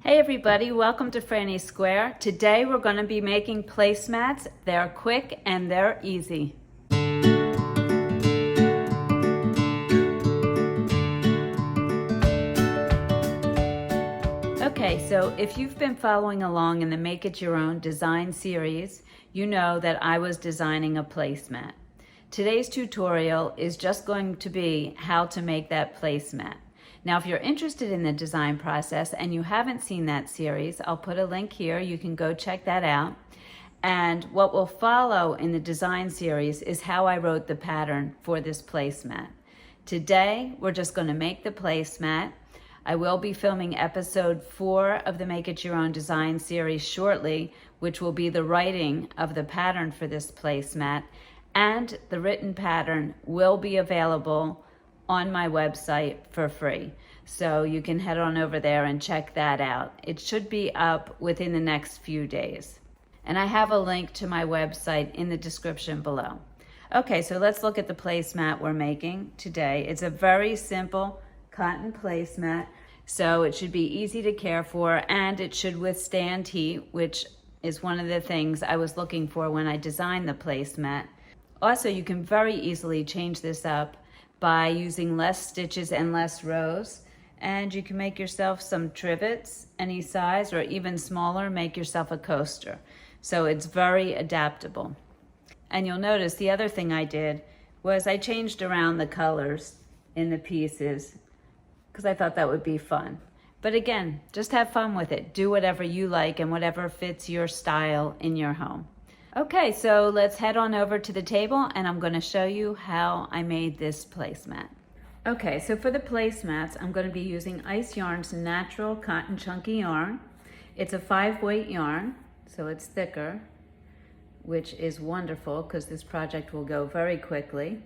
Hey everybody, welcome to Frannie Square. Today we're going to be making placemats. They're quick and they're easy. Okay, so if you've been following along in the Make It Your Own design series, you know that I was designing a placemat. Today's tutorial is just going to be how to make that placemat. Now, if you're interested in the design process and you haven't seen that series, I'll put a link here. You can go check that out. And what will follow in the design series is how I wrote the pattern for this placemat. Today, we're just going to make the placemat. I will be filming episode 4 of the Make It Your Own design series shortly, which will be the writing of the pattern for this placemat. And the written pattern will be available on my website for free. So you can head on over there and check that out. It should be up within the next few days. And I have a link to my website in the description below. Okay, so let's look at the placemat we're making today. It's a very simple cotton placemat, so it should be easy to care for and it should withstand heat, which is one of the things I was looking for when I designed the placemat. Also, you can very easily change this up by using less stitches and less rows, and you can make yourself some trivets any size, or even smaller, make yourself a coaster. So it's very adaptable. And you'll notice the other thing I did was I changed around the colors in the pieces because I thought that would be fun. But again, just have fun with it. Do whatever you like and whatever fits your style in your home. Okay, so let's head on over to the table and I'm going to show you how I made this placemat. Okay, so for the placemats, I'm going to be using Ice Yarn's natural cotton chunky yarn. It's a 5-weight yarn, so it's thicker, which is wonderful because this project will go very quickly.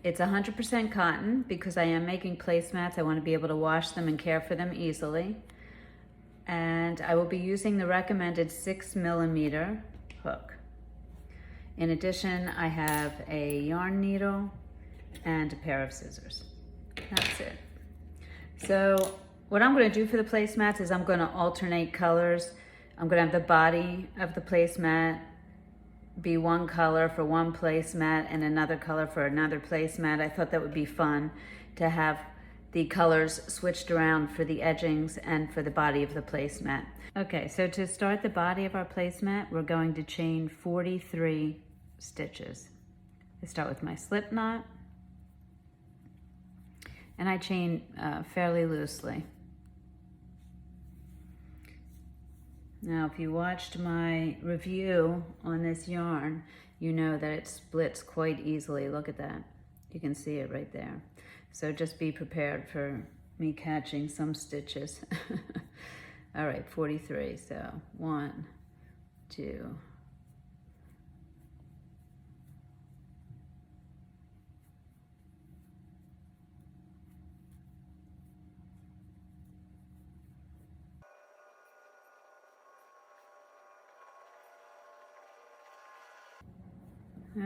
It's 100% cotton because I am making placemats. I want to be able to wash them and care for them easily. And I will be using the recommended 6mm hook. In addition, I have a yarn needle and a pair of scissors. That's it. So what I'm going to do for the placemats is I'm going to alternate colors. I'm going to have the body of the placemat be one color for one placemat and another color for another placemat. I thought that would be fun to have the colors switched around for the edgings and for the body of the placemat. Okay, so to start the body of our placemat, we're going to chain 43 stitches. I start with my slip knot and I chain fairly loosely. Now, if you watched my review on this yarn, you know that it splits quite easily. Look at that. You can see it right there. So just be prepared for me catching some stitches. All right, 43. So 1, 2,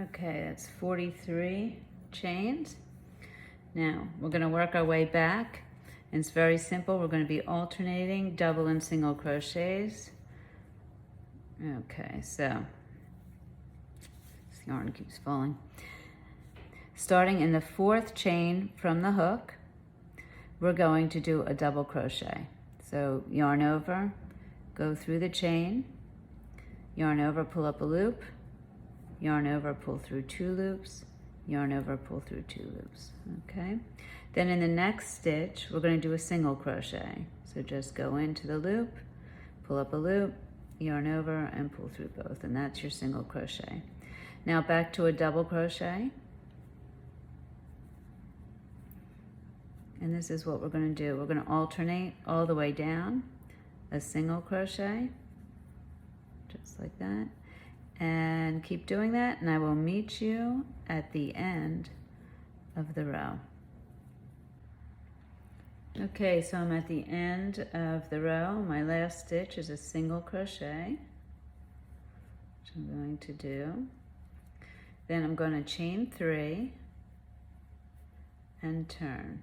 okay, that's 43 chains. Now, we're going to work our way back. And it's very simple. We're going to be alternating double and single crochets. Okay, so this yarn keeps falling. Starting in the 4th chain from the hook, we're going to do a double crochet. So yarn over, go through the chain, yarn over, pull up a loop, yarn over, pull through 2 loops, yarn over, pull through 2 loops, okay? Then in the next stitch, we're going to do a single crochet. So just go into the loop, pull up a loop, yarn over, and pull through both, and that's your single crochet. Now back to a double crochet. And this is what we're going to do. We're going to alternate all the way down, a single crochet, just like that. And keep doing that, and I will meet you at the end of the row. Okay, so I'm at the end of the row. My last stitch is a single crochet, which I'm going to do. Then I'm going to chain 3 and turn.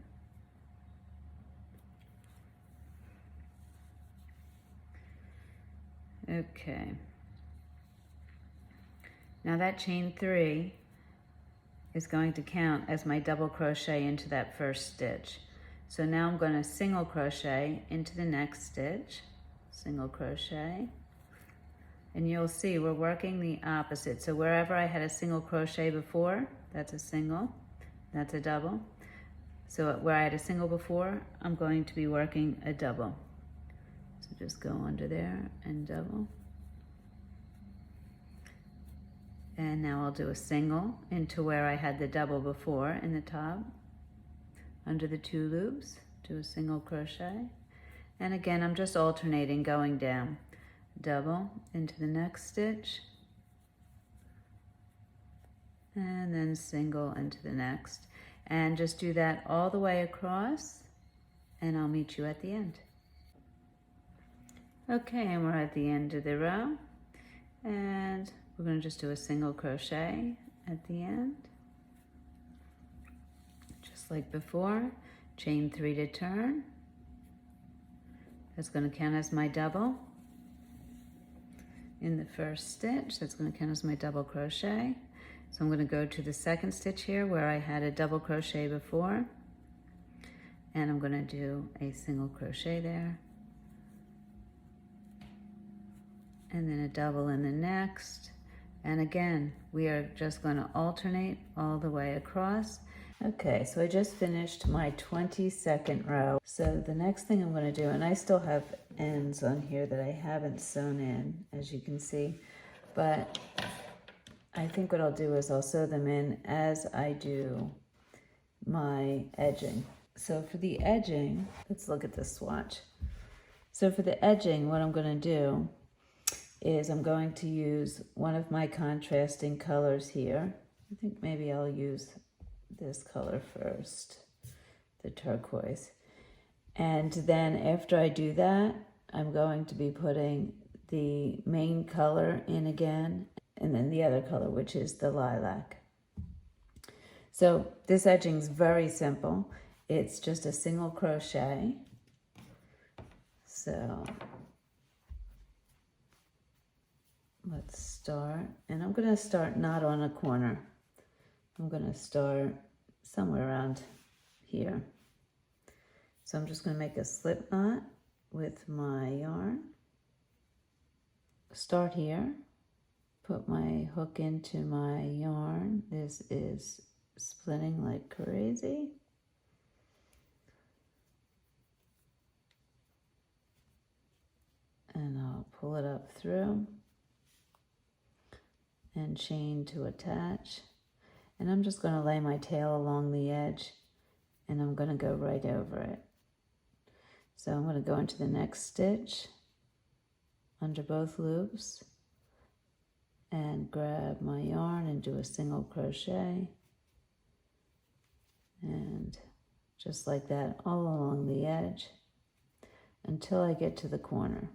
Okay. Now that chain 3 is going to count as my double crochet into that first stitch. So now I'm going to single crochet into the next stitch, single crochet, and you'll see we're working the opposite. So wherever I had a single crochet before, that's a single, that's a double. So where I had a single before, I'm going to be working a double. So just go under there and double. And now I'll do a single into where I had the double before in the top. Under the 2 loops, do a single crochet. And again, I'm just alternating going down. Double into the next stitch. And then single into the next. And just do that all the way across, and I'll meet you at the end. Okay, and we're at the end of the row. And we're going to just do a single crochet at the end. Just like before, chain 3 to turn. That's going to count as my double. In the first stitch, that's going to count as my double crochet. So I'm going to go to the second stitch here where I had a double crochet before. And I'm going to do a single crochet there. And then a double in the next. And again, we are just going to alternate all the way across. Okay, so I just finished my 22nd row. So the next thing I'm going to do, and I still have ends on here that I haven't sewn in, as you can see, but I think what I'll do is I'll sew them in as I do my edging. So for the edging, let's look at this swatch. So for the edging, what I'm going to do is I'm going to use one of my contrasting colors here. I think maybe I'll use this color first, the turquoise. And then after I do that, I'm going to be putting the main color in again, and then the other color, which is the lilac. So this edging is very simple. It's just a single crochet. So let's start, and I'm going to start not on a corner. I'm going to start somewhere around here. So I'm just going to make a slip knot with my yarn. Start here, put my hook into my yarn. This is splitting like crazy. And I'll pull it up through and chain to attach. And I'm just going to lay my tail along the edge, and I'm going to go right over it. So I'm going to go into the next stitch under both loops and grab my yarn and do a single crochet. And just like that, all along the edge until I get to the corner.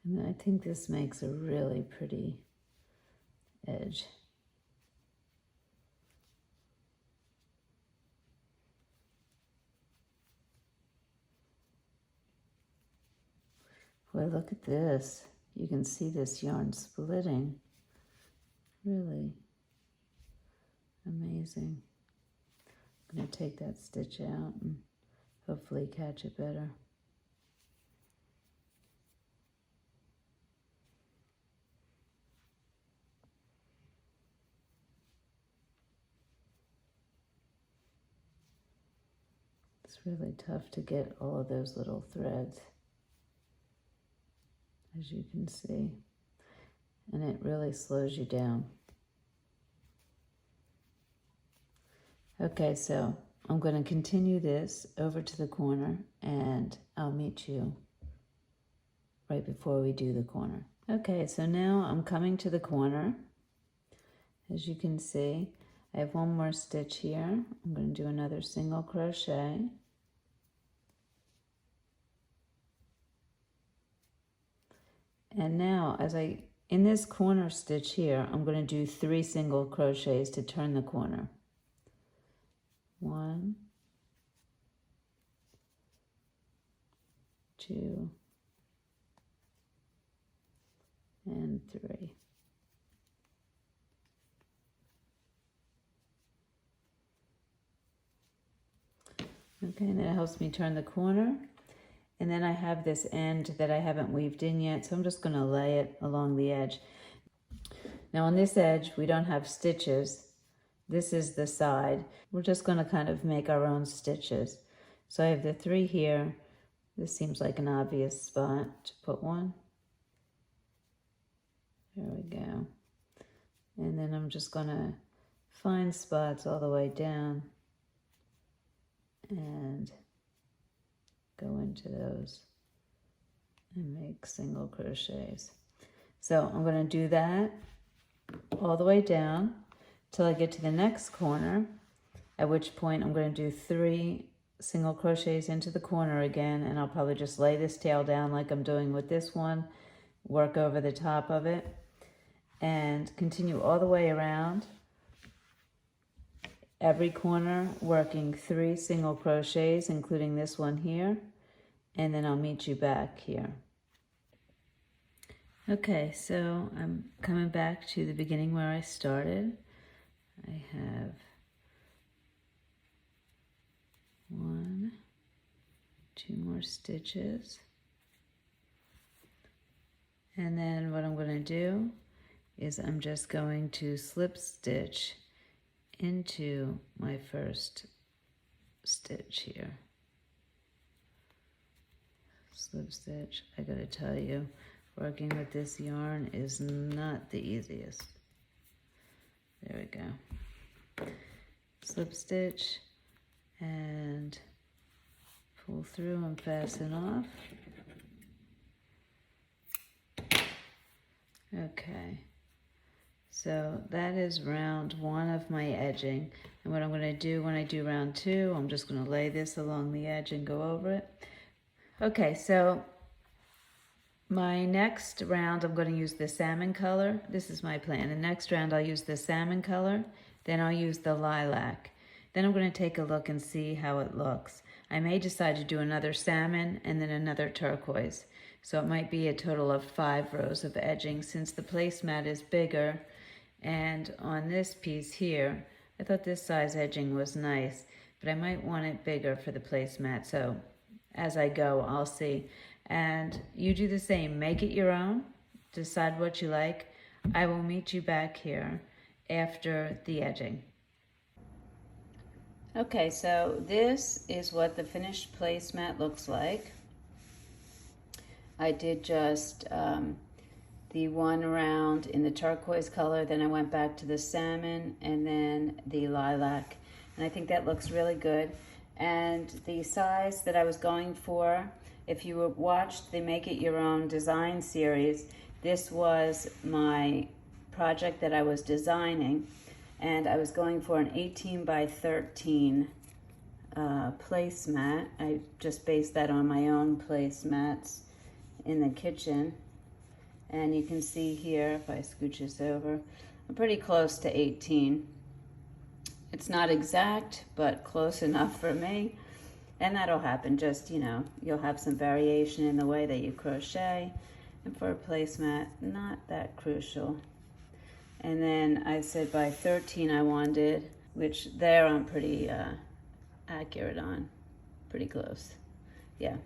And I think this makes a really pretty edge. Boy, look at this. You can see this yarn splitting. Really amazing. I'm going to take that stitch out and hopefully catch it better. It's really tough to get all of those little threads, as you can see, and it really slows you down. Okay, so I'm going to continue this over to the corner, and I'll meet you right before we do the corner. Okay, so now I'm coming to the corner. As you can see, I have one more stitch here. I'm going to do another single crochet. And now, in this corner stitch here, I'm going to do 3 single crochets to turn the corner. 1, 2, and 3. Okay, and that helps me turn the corner. And then I have this end that I haven't weaved in yet, so I'm just going to lay it along the edge. Now on this edge, we don't have stitches. This is the side. We're just going to kind of make our own stitches. So I have the 3 here. This seems like an obvious spot to put one. There we go. And then I'm just going to find spots all the way down and go into those and make single crochets. So I'm going to do that all the way down till I get to the next corner, at which point I'm going to do 3 single crochets into the corner again, and I'll probably just lay this tail down like I'm doing with this one, work over the top of it, and continue all the way around every corner, working 3 single crochets, including this one here, and then I'll meet you back here. Okay, so I'm coming back to the beginning where I started. I have 1, 2 more stitches, and then what I'm going to do is I'm just going to slip stitch into my first stitch here. Slip stitch. I gotta tell you, working with this yarn is not the easiest. There we go. Slip stitch and pull through and fasten off. Okay. So that is round 1 of my edging. And what I'm going to do when I do round 2, I'm just going to lay this along the edge and go over it. Okay, so my next round I'm going to use the salmon color. This is my plan. The next round I'll use the salmon color, then I'll use the lilac. Then I'm going to take a look and see how it looks. I may decide to do another salmon and then another turquoise. So it might be a total of 5 rows of edging since the placemat is bigger. And on this piece here, I thought this size edging was nice, but I might want it bigger for the placemat. So as I go, I'll see. And you do the same. Make it your own. Decide what you like. I will meet you back here after the edging. Okay, so this is what the finished placemat looks like. I did just the one round in the turquoise color, then I went back to the salmon and then the lilac. And I think that looks really good. And the size that I was going for, if you watched the Make It Your Own design series, this was my project that I was designing. And I was going for an 18 by 13 placemat. I just based that on my own placemats in the kitchen. And you can see here, if I scooch this over, I'm pretty close to 18. It's not exact, but close enough for me. And that'll happen, just, you know, you'll have some variation in the way that you crochet. And for a placemat, not that crucial. And then I said by 13 I wanted, which there I'm pretty accurate on, pretty close. Yeah,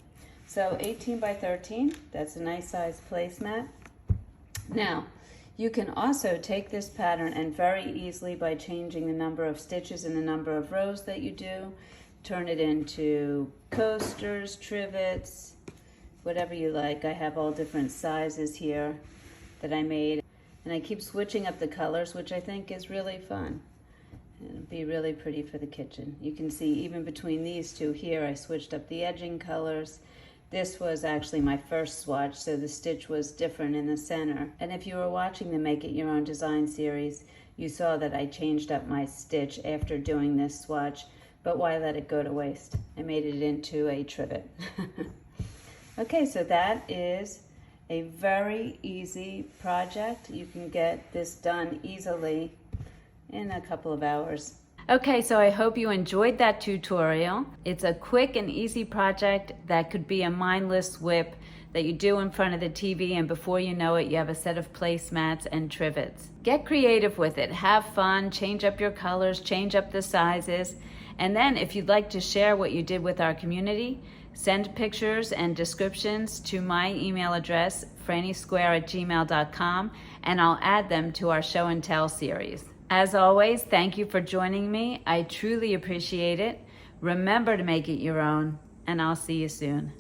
so 18 by 13, that's a nice size placemat. Now, you can also take this pattern and very easily, by changing the number of stitches and the number of rows that you do, turn it into coasters, trivets, whatever you like. I have all different sizes here that I made. And I keep switching up the colors, which I think is really fun. It'll be really pretty for the kitchen. You can see even between these two here, I switched up the edging colors. This was actually my first swatch, so the stitch was different in the center. And if you were watching the Make It Your Own Design series, you saw that I changed up my stitch after doing this swatch, but why let it go to waste? I made it into a trivet. Okay, so that is a very easy project. You can get this done easily in a couple of hours. Okay, so I hope you enjoyed that tutorial. It's a quick and easy project that could be a mindless whip that you do in front of the TV, and before you know it, you have a set of placemats and trivets. Get creative with it, have fun, change up your colors, change up the sizes, and then if you'd like to share what you did with our community, send pictures and descriptions to my email address, franniesquare@gmail.com, and I'll add them to our show and tell series. As always, thank you for joining me. I truly appreciate it. Remember to make it your own, and I'll see you soon.